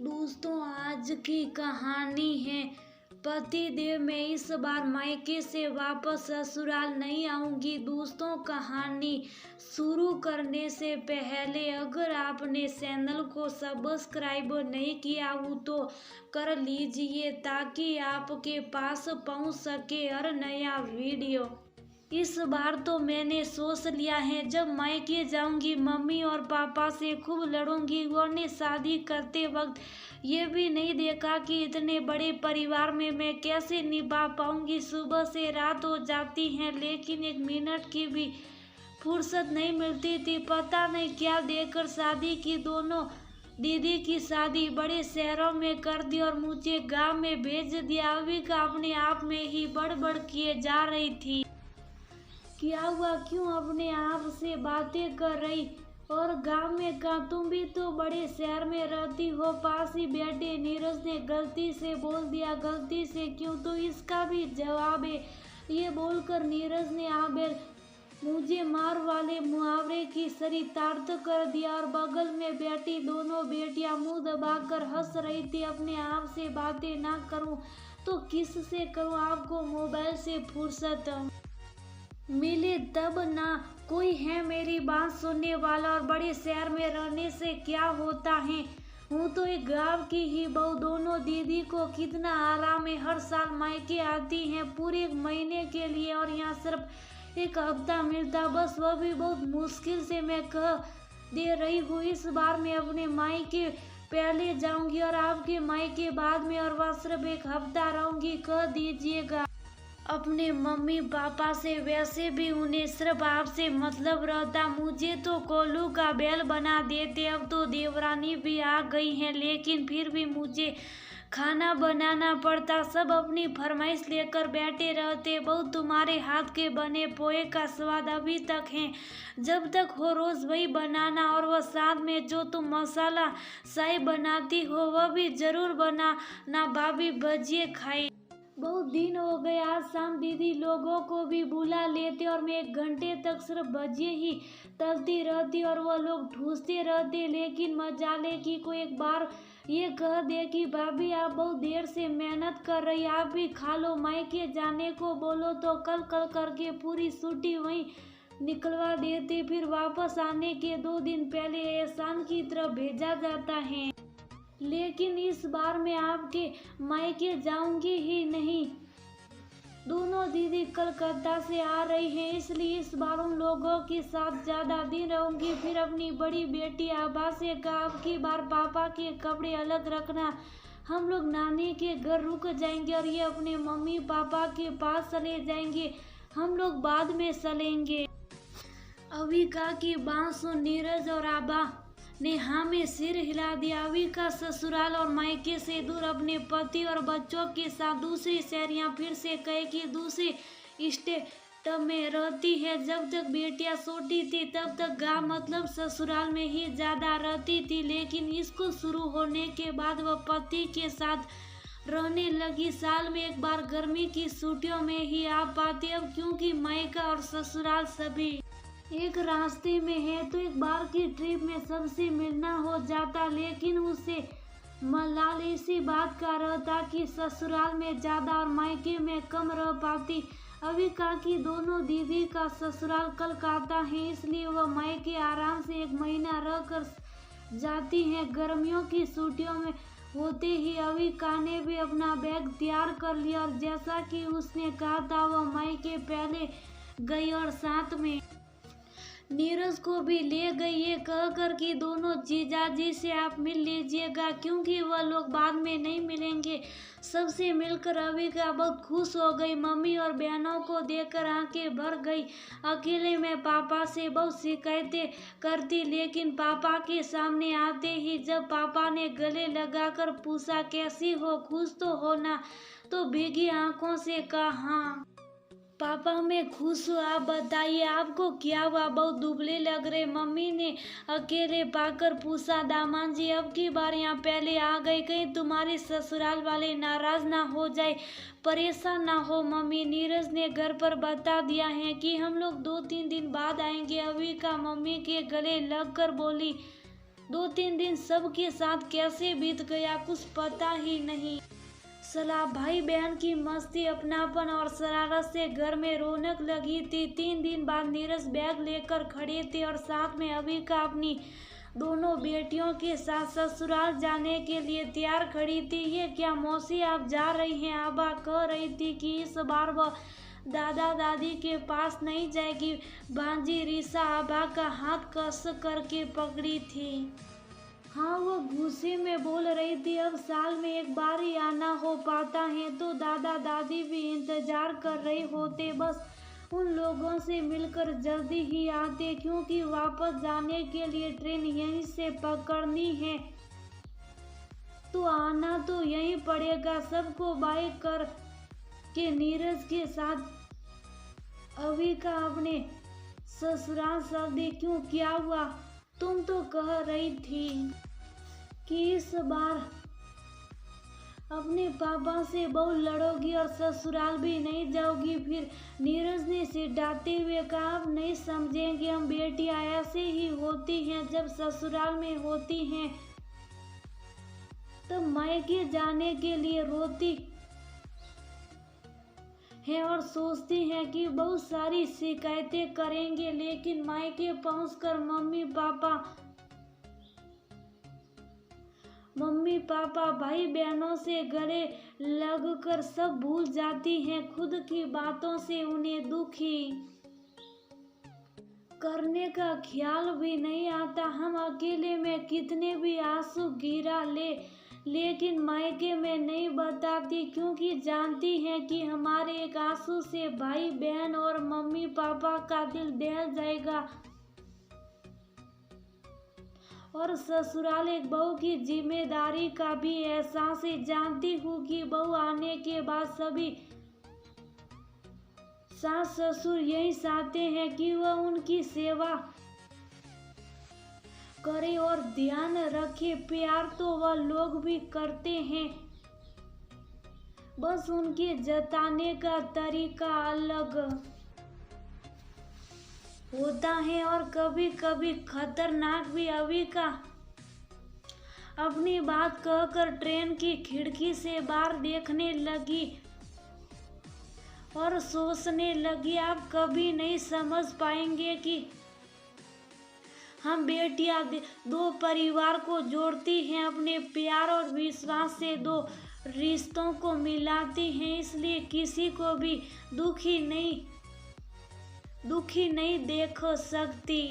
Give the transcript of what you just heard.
दोस्तों, आज की कहानी है पतिदेव। मैं इस बार मायके से वापस ससुराल नहीं आऊंगी। दोस्तों, कहानी शुरू करने से पहले अगर आपने चैनल को सब्सक्राइब नहीं किया हो तो कर लीजिए ताकि आपके पास पहुंच सके हर नया वीडियो। इस बार तो मैंने सोच लिया है, जब मायके जाऊंगी मम्मी और पापा से खूब लड़ूंगी। उन्होंने शादी करते वक्त ये भी नहीं देखा कि इतने बड़े परिवार में मैं कैसे निभा पाऊंगी। सुबह से रात हो जाती है लेकिन एक मिनट की भी फुर्सत नहीं मिलती थी। पता नहीं क्या देकर शादी की। दोनों दीदी की शादी बड़े शहरों में कर दी और मुझे गांव में भेज दिया। अभी का अपने आप में ही बड़बड़ किए जा रही थी। क्या हुआ, क्यों अपने आप से बातें कर रही? और गांव में का, तुम भी तो बड़े शहर में रहती हो, पास ही बैठे। नीरज ने गलती से बोल दिया। गलती से क्यों? तो इसका भी जवाब है। ये बोलकर नीरज ने आबेल मुझे मार वाले मुहावरे की सरितार्थ कर दिया और बगल में बैठी दोनों बेटियां मुंह दबाकर हंस रही थी। अपने आप से बातें ना करूं तो किस से करूं? आपको मोबाइल से फुर्सत मिले तब ना कोई है मेरी बात सुनने वाला। और बड़े शहर में रहने से क्या होता है, हूँ तो एक गांव की ही बहू। दोनों दीदी को कितना आराम है, हर साल मायके आती हैं पूरे एक महीने के लिए और यहाँ सिर्फ एक हफ्ता मिलता, बस वह भी बहुत मुश्किल से। मैं कह दे रही हूँ, इस बार मैं अपने मायके पहले जाऊंगी और आपके मायके बाद में, और वह सिर्फ एक हफ्ता रहूंगी। कह दीजिएगा अपने मम्मी पापा से, वैसे भी उन्हें सिर्फ आपसे मतलब रहता। मुझे तो कोल्लू का बैल बना देते। अब तो देवरानी भी आ गई हैं लेकिन फिर भी मुझे खाना बनाना पड़ता। सब अपनी फरमाइश लेकर बैठे रहते। बहू, तुम्हारे हाथ के बने पोहे का स्वाद अभी तक है। जब तक हो रोज वही बनाना, और वह साथ में जो तुम मसाला चाय बनाती हो वह भी जरूर बनाना। भाभी भजिए खाए। बहुत दिन हो गए, आज शाम दीदी लोगों को भी बुला लेते और मैं 1 घंटे तक सिर्फ भजिए ही तलती रहती और वह लोग ठूसते रहते। लेकिन मजाले की कोई एक बार ये कह दे कि भाभी आप बहुत देर से मेहनत कर रही, आप भी खा लो। मायके जाने को बोलो तो कल कल करके पूरी छुट्टी वहीं निकलवा देते। फिर वापस आने के 2 दिन पहले एहसान की तरफ भेजा जाता है। लेकिन इस बार मैं आपके मायके जाऊंगी ही नहीं। दोनों दीदी कलकत्ता से आ रही हैं, इसलिए इस बार उन लोगों के साथ ज्यादा दिन रहूंगी। फिर अपनी बड़ी बेटी आभा से कहा, अब की बार पापा के कपड़े अलग रखना, हम लोग नानी के घर रुक जाएंगे और ये अपने मम्मी पापा के पास चले जाएंगे। हम लोग बाद में चलेंगे। अविका की बात सुन नीरज और आभा ने हाँ में सिर हिला दिया। अविका ससुराल और मायके से दूर अपने पति और बच्चों के साथ दूसरी शहरियां, फिर से कहे कि दूसरी स्टेट में रहती है। जब तक बेटियां छोटी थी तब तक गांव मतलब ससुराल में ही ज्यादा रहती थी, लेकिन स्कूल शुरू होने के बाद वह पति के साथ रहने लगी। साल में एक बार गर्मी की छुट्टियों में ही आ पाती। अब क्योंकि मायका और ससुराल सभी एक रास्ते में है तो एक बार की ट्रिप में सबसे मिलना हो जाता। लेकिन उसे मलाल इसी बात का रहता कि ससुराल में ज्यादा और मायके में कम रह पाती। अविका की दोनों दीदी का ससुराल कलकत्ता है, इसलिए वह मायके आराम से 1 महीना रह कर जाती हैं। गर्मियों की छुट्टियों में होते ही अविका ने भी अपना बैग तैयार कर लिया और जैसा कि उसने कहा था वह मायके पहले गई और साथ में नीरज को भी ले गई, ये कहकर कि दोनों जीजाजी से आप मिल लीजिएगा क्योंकि वह लोग बाद में नहीं मिलेंगे। सबसे मिलकर अविका बहुत खुश हो गई। मम्मी और बहनों को देखकर आंखें भर गई। अकेले में पापा से बहुत शिकायतें करती, लेकिन पापा के सामने आते ही जब पापा ने गले लगाकर पूछा कैसी हो, खुश तो हो ना, तो भीगी आंखों से कहा हाँ पापा मैं खुश हूँ, आप बताइए आपको क्या हुआ, बहुत दुबले लग रहे। मम्मी ने अकेले पाकर पूछा, दामाद जी अब की बार यहाँ पहले आ गए, कहीं तुम्हारे ससुराल वाले नाराज ना हो जाए, परेशान ना हो। मम्मी, नीरज ने घर पर बता दिया है कि हम लोग 2-3 दिन बाद आएंगे। अविका मम्मी के गले लग कर बोली, 2-3 दिन सबके साथ कैसे बीत गया कुछ पता ही नहीं। सलाह भाई बहन की मस्ती, अपनापन और शरारत से घर में रौनक लगी थी। 3 दिन बाद नीरज बैग लेकर खड़े थे और साथ में अविका अपनी दोनों बेटियों के साथ ससुराल जाने के लिए तैयार खड़ी थी। ये क्या मौसी, आप जा रही हैं? आबा कह रही थी कि इस बार वह दादा दादी के पास नहीं जाएगी। भांजी रीसा आबा का हाथ कस करके पकड़ी थी। हाँ, वो गुस्से में बोल रही थी, अब साल में एक बार ही आना हो पाता है तो दादा दादी भी इंतजार कर रहे होते। बस उन लोगों से मिलकर जल्दी ही आते, क्योंकि वापस जाने के लिए ट्रेन यहीं से पकड़नी है तो आना तो यहीं पड़ेगा। सबको बाय कर के नीरज के साथ अविका अपने ससुराल चल दी। क्यों, क्या हुआ? तुम तो कह रही थी कि इस बार अपने पापा से बहुत लड़ोगी और ससुराल भी नहीं जाओगी। फिर नीरज ने सिटाते हुए कहा, आप नहीं समझेंगे, हम बेटियां ऐसे ही होती हैं, जब ससुराल में होती हैं तब मायके जाने के लिए रोती हैं और सोचती हैं कि बहुत सारी शिकायतें करेंगे, लेकिन मायके पहुंचकर मम्मी पापा भाई बहनों से गले लगकर सब भूल जाती हैं। खुद की बातों से उन्हें दुखी करने का ख्याल भी नहीं आता। हम अकेले में कितने भी आंसू गिरा लेकिन मायके में नहीं बताती, क्योंकि जानती हैं कि हमारे एक आंसू से भाई बहन और मम्मी पापा का दिल दहल जाएगा। और ससुराल एक बहू की जिम्मेदारी का भी एहसास है। जानती हूँ कि बहू आने के बाद सभी सास ससुर यही चाहते हैं कि वह उनकी सेवा करे और ध्यान रखे। प्यार तो वह लोग भी करते हैं, बस उनके जताने का तरीका अलग होता है और कभी कभी खतरनाक भी। अविका अपनी बात कहकर ट्रेन की खिड़की से बाहर देखने लगी और सोचने लगी, आप कभी नहीं समझ पाएंगे कि हम बेटियां दो परिवार को जोड़ती हैं, अपने प्यार और विश्वास से दो रिश्तों को मिलाती हैं, इसलिए किसी को भी दुखी नहीं देख सकती।